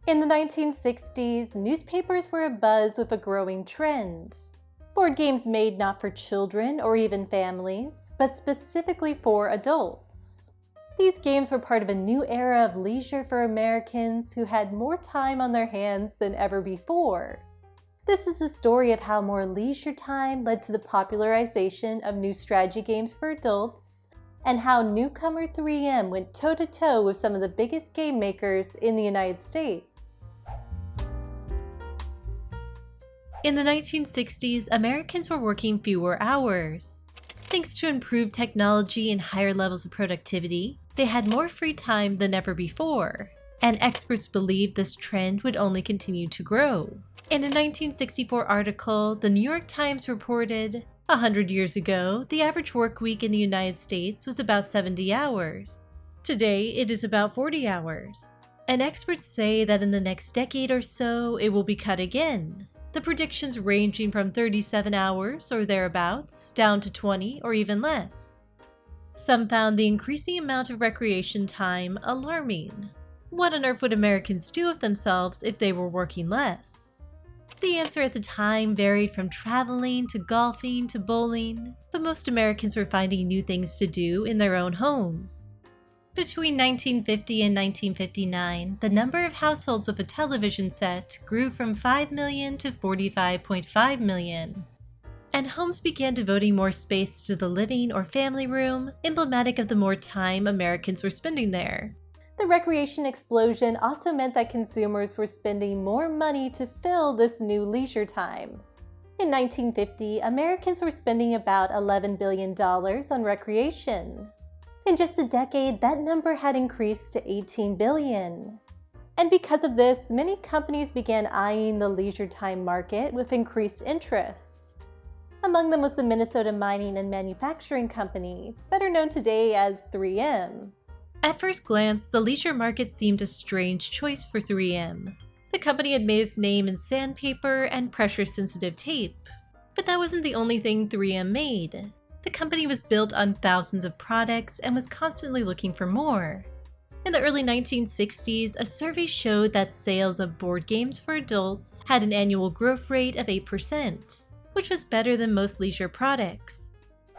In the 1960s, newspapers were abuzz with a growing trend. Board games made not for children or even families, but specifically for adults. These games were part of a new era of leisure for Americans who had more time on their hands than ever before. This is the story of how more leisure time led to the popularization of new strategy games for adults, and how newcomer 3M went toe-to-toe with some of the biggest game makers in the United States. In the 1960s, Americans were working fewer hours. Thanks to improved technology and higher levels of productivity, they had more free time than ever before, and experts believed this trend would only continue to grow. In a 1964 article, the New York Times reported, 100 years ago, the average work week in the United States was about 70 hours. Today, it is about 40 hours. And experts say that in the next decade or so, it will be cut again. The predictions ranging from 37 hours or thereabouts, down to 20 or even less. Some found the increasing amount of recreation time alarming. What on earth would Americans do with themselves if they were working less? The answer at the time varied from traveling to golfing to bowling, but most Americans were finding new things to do in their own homes. Between 1950 and 1959, the number of households with a television set grew from 5 million to 45.5 million. And homes began devoting more space to the living or family room, emblematic of the more time Americans were spending there. The recreation explosion also meant that consumers were spending more money to fill this new leisure time. In 1950, Americans were spending about $11 billion on recreation. In just a decade, that number had increased to 18 billion. And because of this, many companies began eyeing the leisure time market with increased interest. Among them was the Minnesota Mining and Manufacturing Company, better known today as 3M. At first glance, the leisure market seemed a strange choice for 3M. The company had made its name in sandpaper and pressure-sensitive tape. But that wasn't the only thing 3M made. The company was built on thousands of products and was constantly looking for more. In the early 1960s, a survey showed that sales of board games for adults had an annual growth rate of 8%, which was better than most leisure products.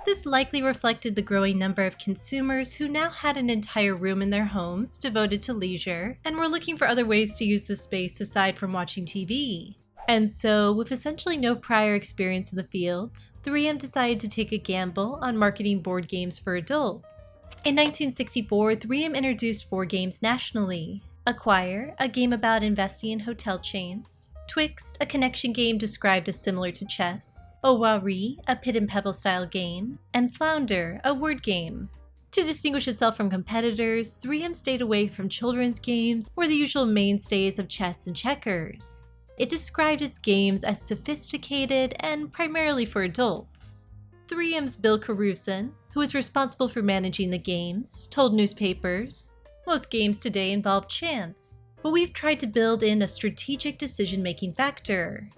This likely reflected the growing number of consumers who now had an entire room in their homes devoted to leisure and were looking for other ways to use the space aside from watching TV. And so, with essentially no prior experience in the field, 3M decided to take a gamble on marketing board games for adults. In 1964, 3M introduced 4 games nationally: Acquire, a game about investing in hotel chains; Twixt, a connection game described as similar to chess; Owari, a pit and pebble style game; and Flounder, a word game. To distinguish itself from competitors, 3M stayed away from children's games or the usual mainstays of chess and checkers. It described its games as sophisticated and primarily for adults. 3M's Bill Caruson, who was responsible for managing the games, told newspapers, "Most games today involve chance, but we've tried to build in a strategic decision-making factor."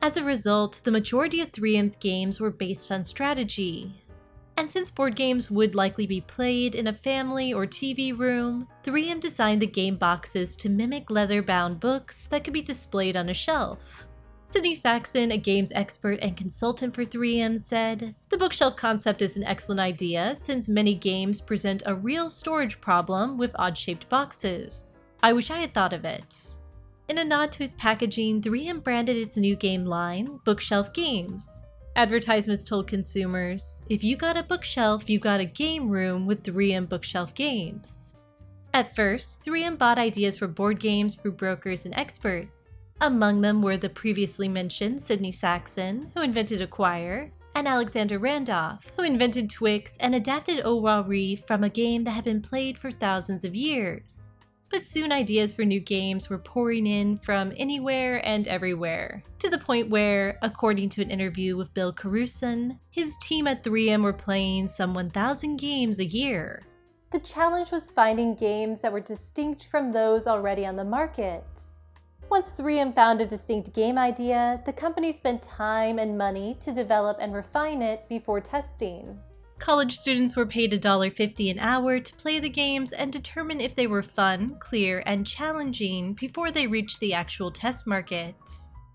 As a result, the majority of 3M's games were based on strategy. And since board games would likely be played in a family or TV room, 3M designed the game boxes to mimic leather-bound books that could be displayed on a shelf. Sidney Saxon, a games expert and consultant for 3M, said, "The bookshelf concept is an excellent idea since many games present a real storage problem with odd-shaped boxes. I wish I had thought of it." In a nod to its packaging, 3M branded its new game line, Bookshelf Games. Advertisements told consumers, "If you got a bookshelf, you got a game room with 3M Bookshelf Games." At first, 3M bought ideas for board games through brokers and experts. Among them were the previously mentioned Sidney Saxon, who invented Acquire, and Alexander Randolph, who invented Twixt and adapted Owari from a game that had been played for thousands of years. But soon ideas for new games were pouring in from anywhere and everywhere, to the point where, according to an interview with Bill Caruson, his team at 3M were playing some 1,000 games a year. The challenge was finding games that were distinct from those already on the market. Once 3M found a distinct game idea, the company spent time and money to develop and refine it before testing. College students were paid $1.50 an hour to play the games and determine if they were fun, clear, and challenging before they reached the actual test market.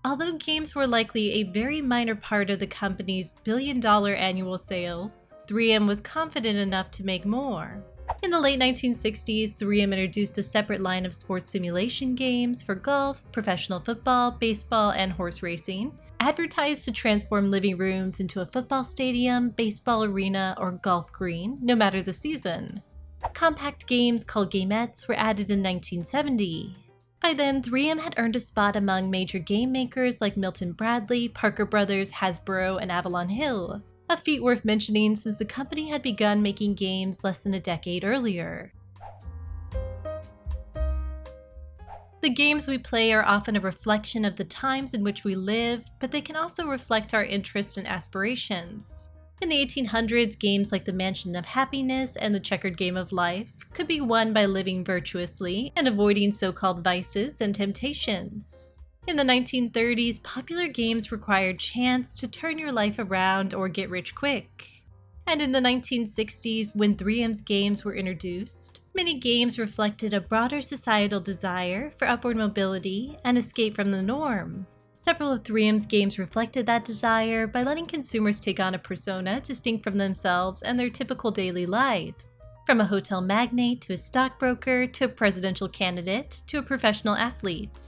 Although games were likely a very minor part of the company's billion-dollar annual sales, 3M was confident enough to make more. In the late 1960s, 3M introduced a separate line of sports simulation games for golf, professional football, baseball, and horse racing, advertised to transform living rooms into a football stadium, baseball arena, or golf green, no matter the season. Compact games called gamettes were added in 1970. By then, 3M had earned a spot among major game makers like Milton Bradley, Parker Brothers, Hasbro, and Avalon Hill, a feat worth mentioning since the company had begun making games less than a decade earlier. The games we play are often a reflection of the times in which we live, but they can also reflect our interests and aspirations. In the 1800s, games like the Mansion of Happiness and the Checkered Game of Life could be won by living virtuously and avoiding so-called vices and temptations. In the 1930s, popular games required chance to turn your life around or get rich quick. And in the 1960s, when 3M's games were introduced, many games reflected a broader societal desire for upward mobility and escape from the norm. Several of 3M's games reflected that desire by letting consumers take on a persona distinct from themselves and their typical daily lives. From a hotel magnate to a stockbroker to a presidential candidate to a professional athlete.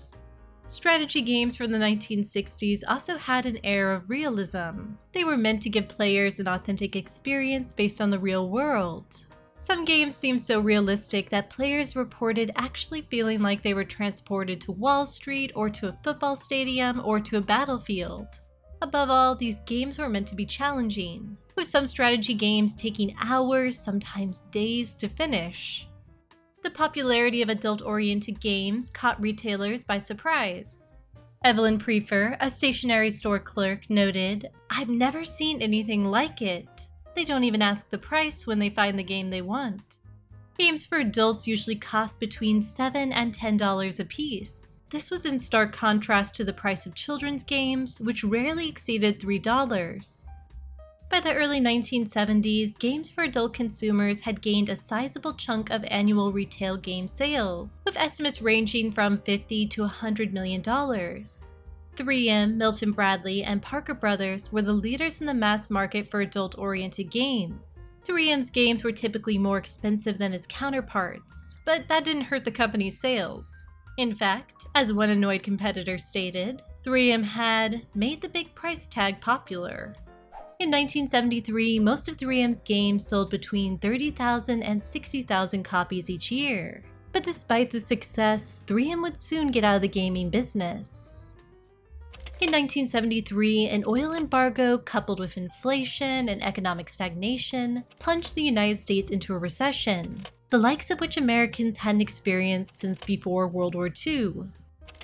Strategy games from the 1960s also had an air of realism. They were meant to give players an authentic experience based on the real world. Some games seemed so realistic that players reported actually feeling like they were transported to Wall Street or to a football stadium or to a battlefield. Above all, these games were meant to be challenging, with some strategy games taking hours, sometimes days, to finish. The popularity of adult-oriented games caught retailers by surprise. Evelyn Prefer, a stationery store clerk, noted, "I've never seen anything like it. They don't even ask the price when they find the game they want." Games for adults usually cost between $7 and $10 a piece. This was in stark contrast to the price of children's games, which rarely exceeded $3. By the early 1970s, games for adult consumers had gained a sizable chunk of annual retail game sales, with estimates ranging from $50 to $100 million. 3M, Milton Bradley, and Parker Brothers were the leaders in the mass market for adult-oriented games. 3M's games were typically more expensive than its counterparts, but that didn't hurt the company's sales. In fact, as one annoyed competitor stated, 3M had made the big price tag popular. In 1973, most of 3M's games sold between 30,000 and 60,000 copies each year. But despite the success, 3M would soon get out of the gaming business. In 1973, an oil embargo coupled with inflation and economic stagnation plunged the United States into a recession, the likes of which Americans hadn't experienced since before World War II.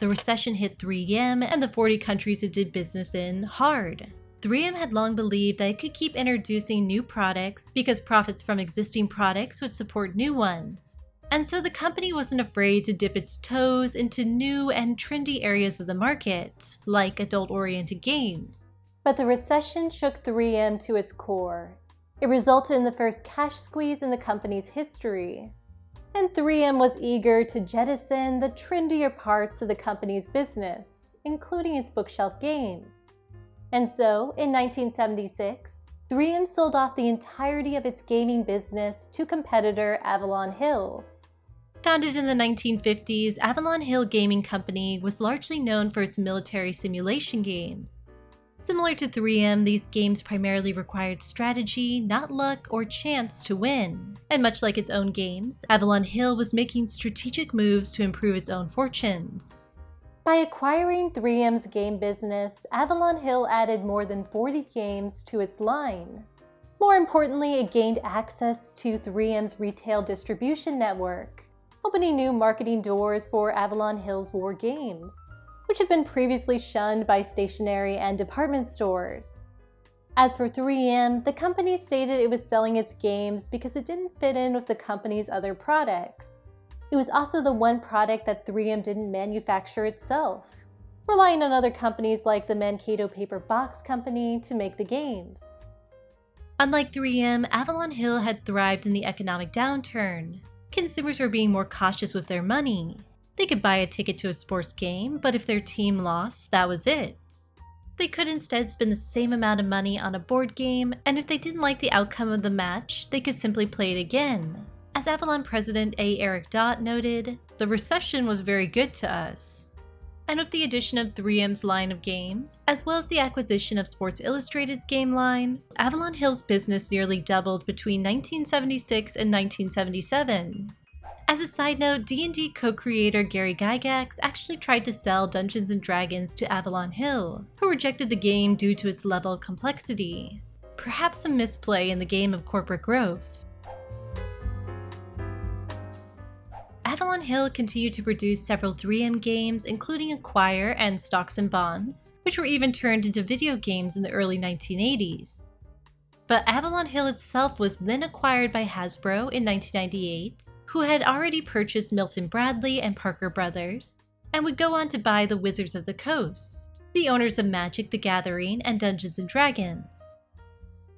The recession hit 3M and the 40 countries it did business in hard. 3M had long believed that it could keep introducing new products because profits from existing products would support new ones. And so the company wasn't afraid to dip its toes into new and trendy areas of the market, like adult-oriented games. But the recession shook 3M to its core. It resulted in the first cash squeeze in the company's history. And 3M was eager to jettison the trendier parts of the company's business, including its bookshelf games. And so, in 1976, 3M sold off the entirety of its gaming business to competitor Avalon Hill. Founded in the 1950s, Avalon Hill Gaming Company was largely known for its military simulation games. Similar to 3M, these games primarily required strategy, not luck or chance to win. And much like its own games, Avalon Hill was making strategic moves to improve its own fortunes. By acquiring 3M's game business, Avalon Hill added more than 40 games to its line. More importantly, it gained access to 3M's retail distribution network, opening new marketing doors for Avalon Hill's war games, which had been previously shunned by stationery and department stores. As for 3M, the company stated it was selling its games because it didn't fit in with the company's other products. It was also the one product that 3M didn't manufacture itself, relying on other companies like the Mankato Paper Box Company to make the games. Unlike 3M, Avalon Hill had thrived in the economic downturn. Consumers were being more cautious with their money. They could buy a ticket to a sports game, but if their team lost, that was it. They could instead spend the same amount of money on a board game, and if they didn't like the outcome of the match, they could simply play it again. As Avalon President A. Eric Dott noted, "The recession was very good to us." And with the addition of 3M's line of games, as well as the acquisition of Sports Illustrated's game line, Avalon Hill's business nearly doubled between 1976 and 1977. As a side note, D&D co-creator Gary Gygax actually tried to sell Dungeons & Dragons to Avalon Hill, who rejected the game due to its level of complexity. Perhaps a misplay in the game of corporate growth. Avalon Hill continued to produce several 3M games, including Acquire and Stocks and Bonds, which were even turned into video games in the early 1980s. But Avalon Hill itself was then acquired by Hasbro in 1998, who had already purchased Milton Bradley and Parker Brothers, and would go on to buy the Wizards of the Coast, the owners of Magic the Gathering and Dungeons & Dragons.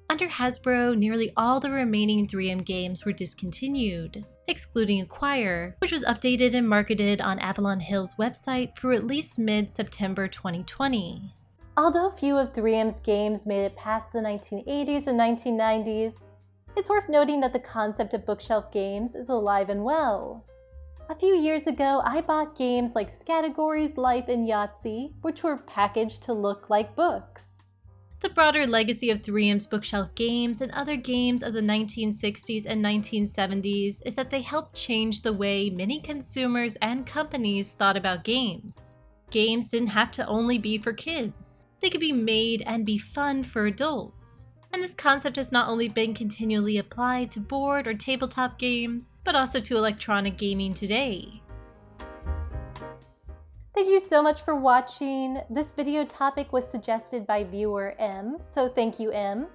Under Hasbro, nearly all the remaining 3M games were discontinued, excluding Acquire, which was updated and marketed on Avalon Hill's website through at least mid-September 2020. Although few of 3M's games made it past the 1980s and 1990s, it's worth noting that the concept of bookshelf games is alive and well. A few years ago, I bought games like Scattergories, Life, and Yahtzee, which were packaged to look like books. The broader legacy of 3M's bookshelf games and other games of the 1960s and 1970s is that they helped change the way many consumers and companies thought about games. Games didn't have to only be for kids. They could be made and be fun for adults. And this concept has not only been continually applied to board or tabletop games, but also to electronic gaming today. Thank you so much for watching. This video topic was suggested by viewer M, so thank you, M.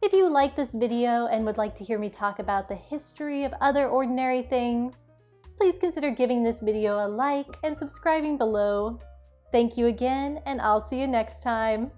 If you like this video and would like to hear me talk about the history of other ordinary things, please consider giving this video a like and subscribing below. Thank you again, and I'll see you next time.